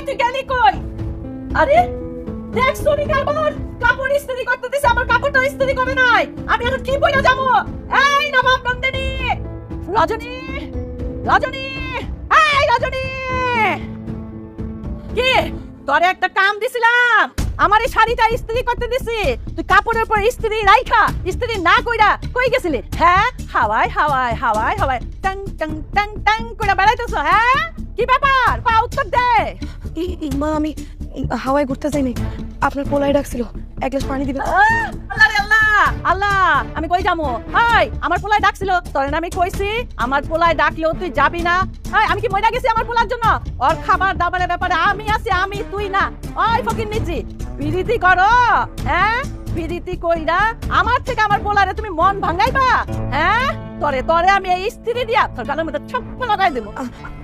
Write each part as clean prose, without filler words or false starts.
তুই গেলি কই? আরে দেখ সোনি কাপড় ইস্ত্রি করতে দিছে, আমার কাপড়টা ইস্ত্রি করে নাই। আমি এখন কি বইলা যাবো? এই নবাব নন্দিনী, রজনী, রজনী, এই রজনী, কি তোরে একটা কাম দিছিলাম, আমার এই শাড়িটা ইস্ত্রি করতে দিছি, তুই কাপড়ের উপর ইস্ত্রি রাইখা ইস্ত্রি না কইরা কই গেছিলি? হ্যাঁ, হাওয়ায় হাওয়ায় হাওয়ায় হাওয়ায় টং টং টং টং করে বেড়াইতেছ। হ্যাঁ, কি ব্যাপার? পা উত্তর দে। মা আমি হাওয়ায় ঘুরতে যাইনি, আপনার পোলাই ডাকছিল, এক গ্লাস পানি দিবেন? আল্লাহ রে আল্লাহ, আল্লাহ, আমি কই যাবো? হাই, আমার পোলাই ডাকছিল, তোরে না আমি কইছি আমার পোলাই ডাকলেও তুই যাবি না। হাই, আমি কি মইরা গেছি আমার পোলার জন্য? ওর খাবার দাবারের ব্যাপারে আমি আছি, আমি তুই না। ওই ফকির নিচি বিরীতি করো, হ্যাঁ বিরীতি কইরা আমার থেকে আমার পোলারে তুমি মন ভাঙাইবা? হ্যাঁ, তরে তরে আমি এই স্ত্রী দিয়া তোর গালের মধ্যে ছপ্প লাগাই দেবো।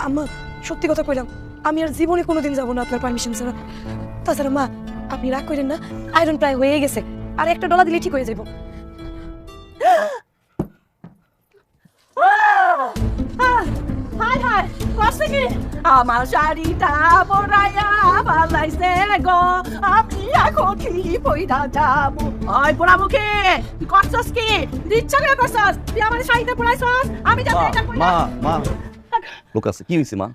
আম্মা সত্যি কথা কইলাম, আমি আর জীবনে কোনোদিন যাবো না আপনার পারমিশন ছাড়া। তাছাড়া মা আপনি রাগ করেন না, আয়রন প্রায় হয়ে গেছে, আর একটা ডলা দিলে ঠিক হয়ে যাবো। হাই হাই, কষ্ট কি? আমার শাড়িটা পরাইয়া পালাইছে গো, আমি এখন কি পইরা যাবো? ওই পোড়া মুখে করছস কি? ইচ্ছা করে করছস? তুই আমার শাড়িটা পরাইছস, আমি যাতে এটা কইরা। মা লোক আছে, কি হইছে মা?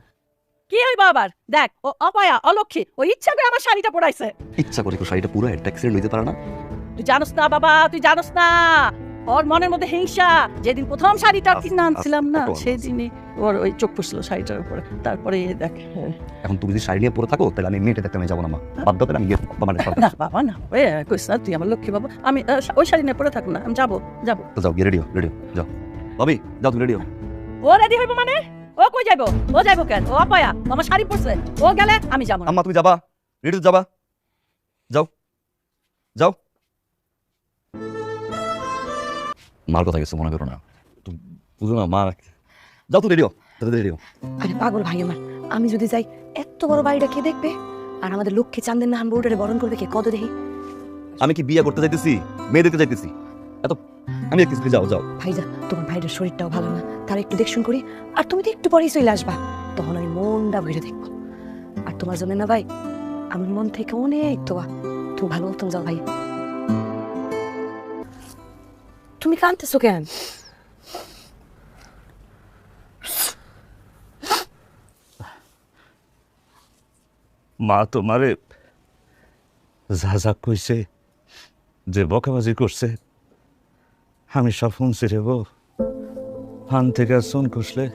কি হইব আবার? দেখ, ও অপয়া অলক্ষী, ও ইচ্ছা করে আমার শাড়িটা পরাইছে। ইচ্ছা করে কেউ শাড়িটা পুরো একটা অ্যাক্সিডেন্ট হইতে পারে না? তুই জানোস না বাবা, তুই জানোস না, ওর মনের মধ্যে হিংসা। যেদিন প্রথম শাড়িটা কিনে আনছিলাম না, সেদিনই ওর ওই চোখ পড়ছিল শাড়িটার উপরে। তারপরে দেখ, এখন তুমি যদি শাড়ি নিয়ে পরে থাকো তাহলে আমি মেয়েটা দেখতে আমি যাবো না মা, বাধ্য করে আমি গিয়ে মানে না বাবা না, কইস না, তুই আমার লক্ষ্মী বাবা। আমি ওই শাড়ি নিয়ে পরে থাকবো না, আমি যাবো যাবো। তো যাও গিয়ে রেডিও যাও ভাবি, যাও তুমি রেডিও। ও রেডি হইব মানে? ও কই যাইবো? ও যাইবো কেন? ও অপয়া, ও আমার শাড়ি পরছে, ও গেলে আমি যাবো না। আম্মা তুমি যাবা? রেডিও যাবা? যাও যাও। মার কথা গেছে মনে করো না, তুমি বুঝো না মা। যাও তো রেডিও রেডিও। আরে পাগল ভাই আমার, আমি যদি যাই এত বড় বাড়িটা কে দেখবে? আর আমাদের লক্ষ্যে চান্দের না হামবো ওটারে বরণ করবে কে? কত দেখি। আমি কি বিয়ে করতে যাইতেছি? মেয়ে দেখতে যাইতেছি? এত আমি দেখতেছি, যাও যাও। ভাইজা তোমার ভাইটার শরীরটাও ভালো না, তার একটু দেখশুন করি, আর তুমি তো একটু পরেই চলে আসবা, তখন আমি মনটা ভরে দেখবো। আর তোমার জন্য না ভাই, আমার মন থেকে অনেক দোয়া, তুমি ভালো মতন যাও ভাই। তুমি কাঁদতেছো কেন? মা তোমারে যা যা কইছে, যে বকাবাজি করছে, আমি সব শুনছি রে বউ। ফান থেকে চুন খুসলে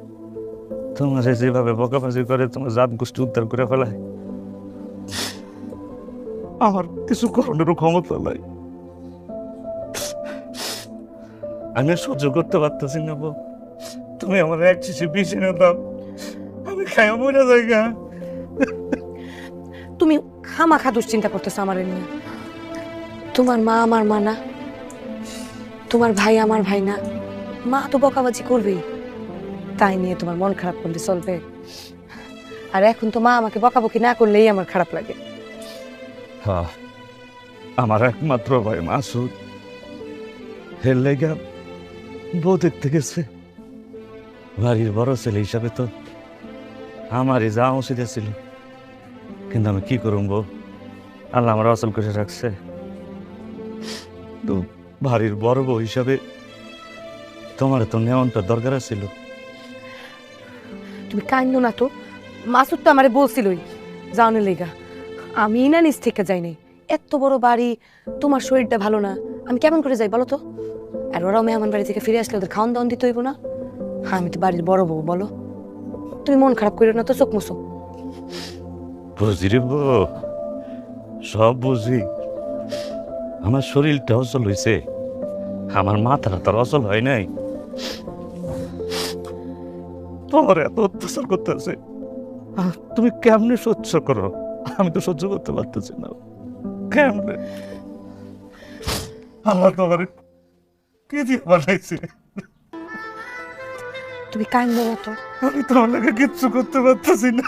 তোমারে যেভাবে বকাবাজি করে, তোমার জাত গোষ্ঠী উদ্ধার করে ফেলায়, আমার কিছু করণেরও ক্ষমতা নাই। আমি আর সহ্য করতে পারতেছি না বউ। তুমি আমার এক শিশি বিষ এনে দাও, আমি খাইয়া মরে যাই গা। তুমি খামাখা দুশ্চিন্তা করতেছো আমার নিয়ে। তোমার মা আমার মা না, তোমার ভাই আমার ভাই না, মা তো বকাবাজি করবেই, তাই নিয়ে তোমার মন খারাপ করলে চলবে? আর এখন তো মা আমাকে বকাবকি না করলেই আমার খারাপ লাগে। হ্যাঁ, আমার একমাত্র ভাই মাসুদ, এর লেগা বউ দেখতে গেছে। বাড়ির বড় ছেলে হিসাবে তো আমারই যাওয়া উচিত ছিল, কিন্তু আমি কি করুম বউ, আল্লাহ আমার অচল করে রাখছে। তো বাড়ির বড় বউ হিসাবে তোমার তো নেওয়ানটা দরকার ছিল। তুমি কান্দো না তো, মাসুদ তো আমারে বলছিলই জানো লেগা, আমি না নিজ থেকে যাই নাই। এত বড় বাড়ি, তোমার শরীরটা ভালো না, আমি কেমন করে যাই বলো তো? আর ওরাও মেহমান বাড়ি থেকে ফিরে আসলে ওদের খাওয়ান দাওয়ান দিতে হইব না? আমি তো বাড়ির বড় বউ, বলো। তুমি মন খারাপ করো না তো, চোখ মুছো। বুঝি রে বউ, সব বুঝি। আমার শরীরটা অচল হয়েছে, আমার মাথাটা তার অচল হয় নাই। তোমার এত অত্যাচার করতেছে, তুমি কেমনে সহ্য করো? আমি তো সহ্য করতে পারতেছি না। কেমনে? আল্লাহ তোমার কি দিয়ে বানাইছে? তুমি কান্দো না তো। আমি তোমার লাগে কিচ্ছু করতে পারতেছি না।